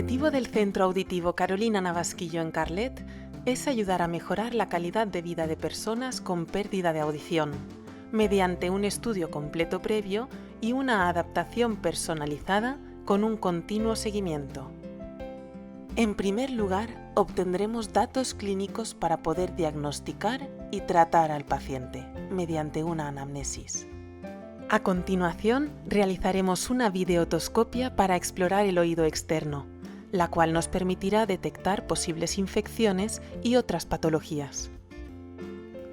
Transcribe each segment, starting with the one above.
objetivo del Centro Auditivo Carolina Navasquillo en Carlet es ayudar a mejorar la calidad de vida de personas con pérdida de audición, mediante un estudio completo previo y una adaptación personalizada con un continuo seguimiento. En primer lugar, obtendremos datos clínicos para poder diagnosticar y tratar al paciente mediante una anamnesis. A continuación, realizaremos una videotoscopia para explorar el oído externo, la cual nos permitirá detectar posibles infecciones y otras patologías.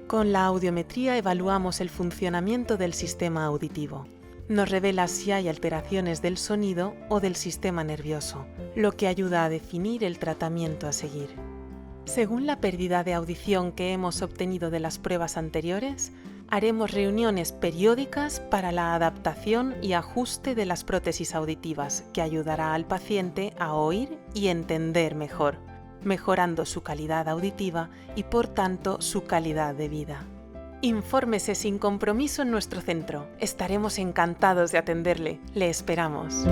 Con la audiometría evaluamos el funcionamiento del sistema auditivo. Nos revela si hay alteraciones del sonido o del sistema nervioso, lo que ayuda a definir el tratamiento a seguir. Según la pérdida de audición que hemos obtenido de las pruebas anteriores, haremos reuniones periódicas para la adaptación y ajuste de las prótesis auditivas, que ayudará al paciente a oír y entender mejor, mejorando su calidad auditiva y por tanto su calidad de vida. Infórmese sin compromiso en nuestro centro. Estaremos encantados de atenderle. Le esperamos.